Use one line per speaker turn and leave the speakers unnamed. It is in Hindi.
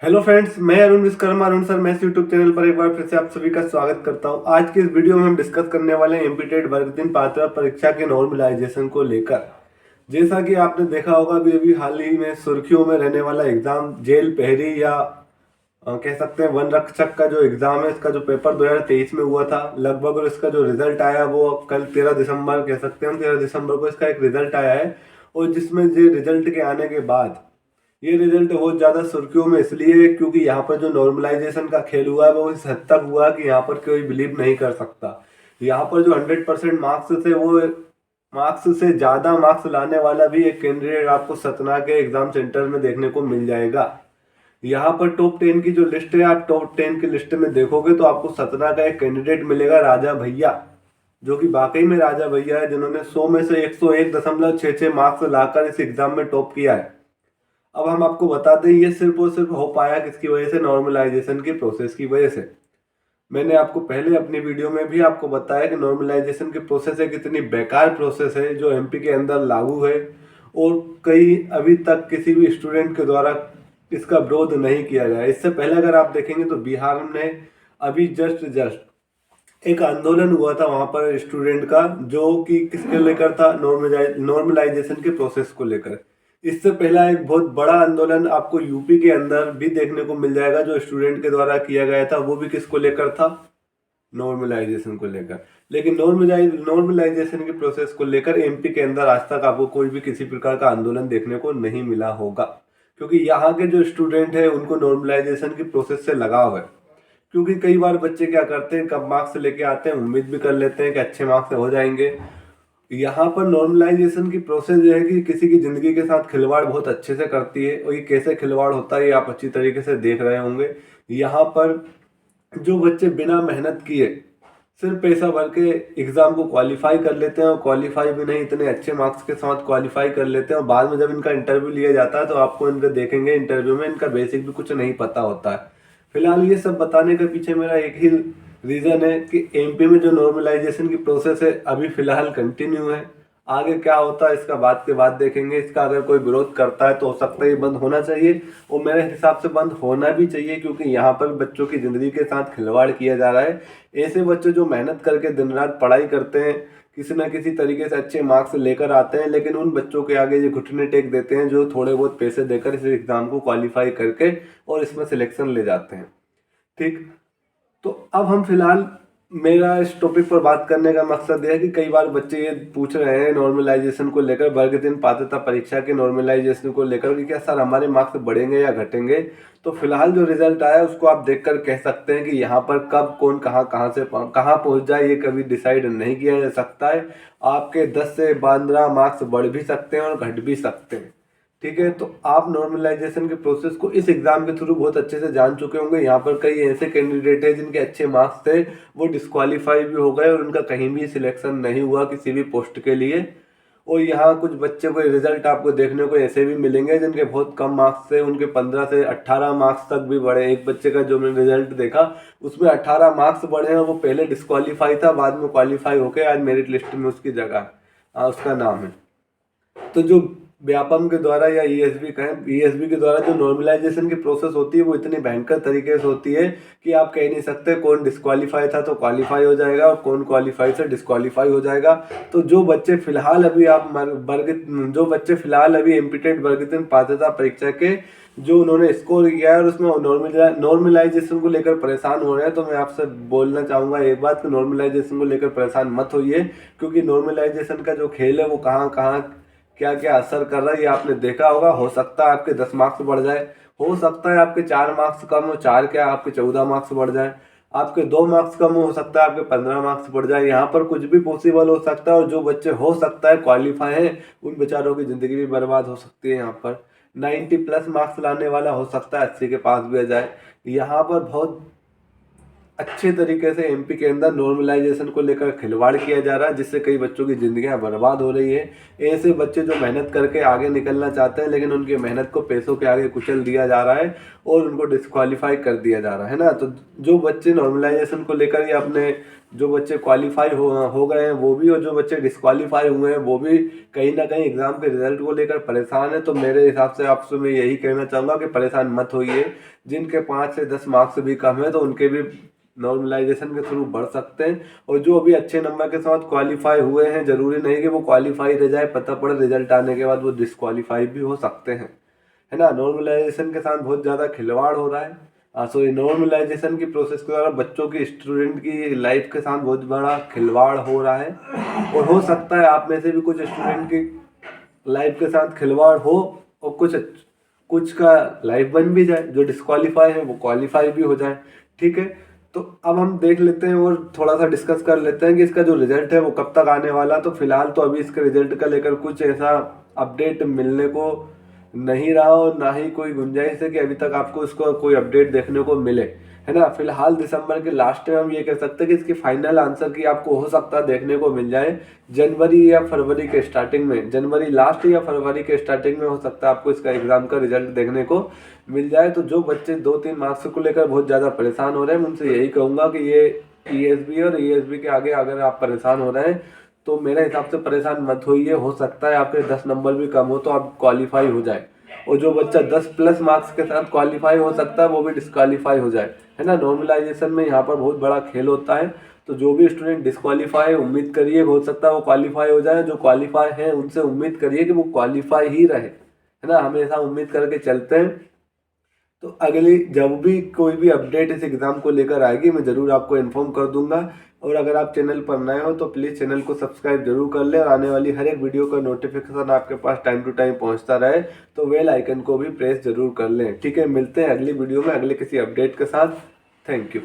हेलो फ्रेंड्स, मैं अरुण विश्वकर्मा अरुण सर मैं यूट्यूब चैनल पर एक बार फिर से आप सभी का स्वागत करता हूं। आज की इस वीडियो में हम डिस्कस करने वाले हैं एमपीटेड वर्ग 3 पात्रता परीक्षा के नॉर्मलाइजेशन को लेकर। जैसा कि आपने देखा होगा, अभी अभी हाल ही में सुर्खियों में रहने वाला एग्जाम जेल पहरी या कह सकते हैं वन रक्षक का जो एग्जाम है, इसका जो पेपर 2023 में हुआ था लगभग, और इसका जो रिजल्ट आया वो कल 13 दिसंबर कह सकते हैं, 13 दिसंबर को इसका एक रिजल्ट आया है। और जिसमें ये रिजल्ट के आने के बाद ये रिजल्ट बहुत ज्यादा सुर्खियों में इसलिए है क्योंकि यहाँ पर जो नॉर्मलाइजेशन का खेल हुआ है वो इस हद तक हुआ कि यहाँ पर कोई बिलीव नहीं कर सकता। यहाँ पर जो 100% मार्क्स थे वो मार्क्स से ज्यादा मार्क्स लाने वाला भी एक कैंडिडेट आपको सतना के एग्जाम सेंटर में देखने को मिल जाएगा। यहाँ पर टॉप 10 की जो लिस्ट है, आप टॉप 10 की लिस्ट में देखोगे तो आपको सतना का एक कैंडिडेट मिलेगा, राजा भैया, जो कि वाकई में राजा भैया है, जिन्होंने 100 में से 101.66 मार्क्स लाकर इस एग्जाम में टॉप किया है। अब हम आपको बता दें, ये सिर्फ और सिर्फ हो पाया किसकी वजह से? नॉर्मलाइजेशन की प्रोसेस की वजह से। मैंने आपको पहले अपनी वीडियो में भी आपको बताया कि नॉर्मलाइजेशन की प्रोसेस एक इतनी बेकार प्रोसेस है जो एमपी के अंदर लागू है, और कई अभी तक किसी भी स्टूडेंट के द्वारा इसका विरोध नहीं किया गया। इससे पहले अगर आप देखेंगे तो बिहार में अभी जस्ट एक आंदोलन हुआ था वहां पर स्टूडेंट का, जो कि किसके लेकर था? नॉर्मलाइजेशन के प्रोसेस को लेकर। इससे पहला एक बहुत बड़ा आंदोलन आपको यूपी के अंदर भी देखने को मिल जाएगा जो स्टूडेंट के द्वारा किया गया था, वो भी किसको लेकर था? नॉर्मलाइजेशन को लेकर। लेकिन नॉर्मलाइजेशन की प्रोसेस को लेकर एमपी के अंदर आज तक आपको कोई भी किसी प्रकार का आंदोलन देखने को नहीं मिला होगा, क्योंकि यहाँ के जो स्टूडेंट है उनको नॉर्मलाइजेशन की प्रोसेस से लगाव है। क्योंकि कई बार बच्चे क्या करते हैं, कम मार्क्स लेके आते हैं, उम्मीद भी कर लेते हैं कि अच्छे मार्क्स से हो जाएंगे। यहाँ पर नॉर्मलाइजेशन की प्रोसेस जो है कि किसी की जिंदगी के साथ खिलवाड़ बहुत अच्छे से करती है, और ये कैसे खिलवाड़ होता है ये आप अच्छी तरीके से देख रहे होंगे। यहाँ पर जो बच्चे बिना मेहनत किए सिर्फ पैसा भर के एग्जाम को क्वालिफाई कर लेते हैं, और क्वालिफाई भी नहीं, इतने अच्छे मार्क्स के साथ क्वालिफाई कर लेते हैं, और बाद में जब इनका इंटरव्यू लिया जाता है तो आपको इनका देखेंगे इंटरव्यू में इनका बेसिक भी कुछ नहीं पता होता है। फिलहाल ये सब बताने के पीछे मेरा एक ही रीजन है कि एमपी में जो नॉर्मलाइजेशन की प्रोसेस है अभी फिलहाल कंटिन्यू है। आगे क्या होता है इसका बात के बाद देखेंगे। इसका अगर कोई विरोध करता है तो हो सकता है ये बंद होना चाहिए, और मेरे हिसाब से बंद होना भी चाहिए, क्योंकि यहाँ पर बच्चों की जिंदगी के साथ खिलवाड़ किया जा रहा है। ऐसे बच्चे जो मेहनत करके दिन रात पढ़ाई करते हैं, किसी न किसी तरीके से अच्छे मार्क्स लेकर आते हैं, लेकिन उन बच्चों के आगे ये घुटने टेक देते हैं जो थोड़े बहुत पैसे देकर इस एग्जाम को क्वालिफाई करके और इसमें सिलेक्शन ले जाते हैं। ठीक, तो अब हम फिलहाल, मेरा इस टॉपिक पर बात करने का मकसद यह है कि कई बार बच्चे ये पूछ रहे हैं नॉर्मलाइजेशन को लेकर, वर्ग 3 पात्रता परीक्षा के नॉर्मलाइजेशन को लेकर कि क्या सर हमारे मार्क्स बढ़ेंगे या घटेंगे। तो फिलहाल जो रिजल्ट आया उसको आप देखकर कह सकते हैं कि यहाँ पर कब कौन कहाँ से कहाँ पहुंच जाए ये कभी डिसाइड नहीं किया जा सकता है। आपके 10 से 15 मार्क्स बढ़ भी सकते हैं और घट भी सकते हैं। ठीक है, तो आप नॉर्मलाइजेशन के प्रोसेस को इस एग्जाम के थ्रू बहुत अच्छे से जान चुके होंगे। यहाँ पर कई ऐसे कैंडिडेट हैं जिनके अच्छे मार्क्स थे, वो डिस्क्वालीफाई भी हो गए और उनका कहीं भी सिलेक्शन नहीं हुआ किसी भी पोस्ट के लिए। और यहाँ कुछ बच्चे को रिजल्ट आपको देखने को ऐसे भी मिलेंगे जिनके बहुत कम मार्क्स थे, उनके 15 से 18 मार्क्स तक भी बढ़े। एक बच्चे का जो मैंने रिजल्ट देखा उसमें 18 मार्क्स बढ़े और वो पहले डिस्क्वालीफाई था, बाद में क्वालिफाई होकर आज मेरिट लिस्ट में उसकी जगह उसका नाम है। तो जो व्यापम के द्वारा या ईएसबी कहें, ईएसबी के द्वारा जो नॉर्मलाइजेशन की प्रोसेस होती है वो इतनी भयंकर तरीके से होती है कि आप कह नहीं सकते कौन डिस्क्वालीफाई था तो क्वालिफाई हो जाएगा और कौन क्वालिफाई से डिस्क्वालीफाई हो जाएगा। तो जो बच्चे फिलहाल अभी एमपीटेड वर्ग 3 पात्रता परीक्षा के जो उन्होंने स्कोर किया है और उसमें नॉर्मलाइजेशन को लेकर परेशान हो रहे हैं, तो मैं आपसे बोलना चाहूंगा एक बात कि नॉर्मलाइजेशन को लेकर परेशान मत होइए, क्योंकि नॉर्मलाइजेशन का जो खेल है वो कहाँ कहाँ क्या क्या असर कर रहा है ये आपने देखा होगा। हो सकता है आपके 10 मार्क्स बढ़ जाए, हो सकता है आपके 4 मार्क्स कम हो, 4 क्या आपके 14 मार्क्स बढ़ जाए, आपके 2 मार्क्स कम हो सकता है आपके 15 मार्क्स बढ़ जाए। यहाँ पर कुछ भी पॉसिबल हो सकता है, और जो बच्चे हो सकता है क्वालिफाई हैं उन बेचारों की जिंदगी भी बर्बाद हो सकती है। यहाँ पर 90+ मार्क्स लाने वाला हो सकता है 80 के पास भी आ जाए। यहाँ पर बहुत अच्छे तरीके से एमपी के अंदर नॉर्मलाइजेशन को लेकर खिलवाड़ किया जा रहा है, जिससे कई बच्चों की जिंदगियां बर्बाद हो रही है। ऐसे बच्चे जो मेहनत करके आगे निकलना चाहते हैं, लेकिन उनकी मेहनत को पैसों के आगे कुचल दिया जा रहा है और उनको डिस्क्वालीफाई कर दिया जा रहा है ना। तो जो बच्चे नॉर्मलाइजेशन को लेकर या अपने जो बच्चे क्वालिफाई हो गए हैं वो भी, और जो बच्चे डिस्क्वालीफाई हुए हैं वो भी कहीं ना कहीं एग्जाम के रिजल्ट को लेकर परेशान है। तो मेरे हिसाब से आपसे मैं यही कहना चाहूँगा कि परेशान मत होइए। जिनके 5 से 10 मार्क्स भी कम है तो उनके भी नॉर्मलाइजेशन के थ्रू बढ़ सकते हैं। और जो अभी अच्छे नंबर के साथ क्वालिफाई हुए हैं, जरूरी नहीं कि वो क्वालिफाई रह जाए, पता पड़े रिजल्ट आने के बाद वो डिस्क्वालीफाई भी हो सकते हैं, है ना। नॉर्मलाइजेशन के साथ बहुत ज़्यादा खिलवाड़ हो रहा है। सॉरी, नॉर्मलाइजेशन की प्रोसेस के द्वारा बच्चों की, स्टूडेंट की लाइफ के साथ बहुत बड़ा खिलवाड़ हो रहा है। और हो सकता है आप में से भी कुछ स्टूडेंट की लाइफ के साथ खिलवाड़ हो और कुछ का लाइफ बन भी जाए, जो डिस्क्वालीफाई है वो क्वालिफाई भी हो जाए। ठीक है, तो अब हम देख लेते हैं और थोड़ा सा डिस्कस कर लेते हैं कि इसका जो रिजल्ट है वो कब तक आने वाला। तो फिलहाल तो अभी इसके रिजल्ट का लेकर कुछ ऐसा अपडेट मिलने को नहीं रहा और ना ही कोई गुंजाइश है कि अभी तक आपको इसको कोई अपडेट देखने को मिले, है ना। फिलहाल दिसंबर के लास्ट में हम ये कह सकते हैं कि इसकी फाइनल आंसर की आपको हो सकता है देखने को मिल जाए जनवरी या फरवरी के स्टार्टिंग में, जनवरी लास्ट या फरवरी के स्टार्टिंग में हो सकता है आपको इसका एग्जाम का रिजल्ट देखने को मिल जाए। तो जो बच्चे 2-3 मार्क्स को लेकर बहुत ज़्यादा परेशान हो रहे हैं, उनसे यही कहूँगा कि ये ईएसबी और ईएसबी के आगे अगर आप परेशान हो रहे हैं तो मेरे हिसाब से परेशान मत होइए। हो सकता है आपके 10 नंबर भी कम हो तो आप क्वालिफाई हो जाए, और जो बच्चा 10+ मार्क्स के साथ क्वालिफाई हो सकता है वो भी डिस्क्वालीफाई हो जाए, है ना। नॉर्मलाइजेशन में यहाँ पर बहुत बड़ा खेल होता है। तो जो भी स्टूडेंट डिस्क्वालीफाई, उम्मीद करिए हो सकता है वो क्वालिफाई हो जाए। जो क्वालिफाई है उनसे उम्मीद करिए कि वो क्वालिफाई ही रहे, है ना। हमेशा उम्मीद करके चलते हैं। तो अगली जब भी कोई भी अपडेट इस एग्ज़ाम को लेकर आएगी मैं ज़रूर आपको इन्फॉर्म कर दूंगा। और अगर आप चैनल पर नए हो तो प्लीज़ चैनल को सब्सक्राइब जरूर कर लें और आने वाली हर एक वीडियो का नोटिफिकेशन आपके पास टाइम टू टाइम पहुंचता रहे। तो बेल आइकन को भी प्रेस जरूर कर लें। ठीक है, मिलते हैं अगली वीडियो में अगले किसी अपडेट के साथ। Thank you.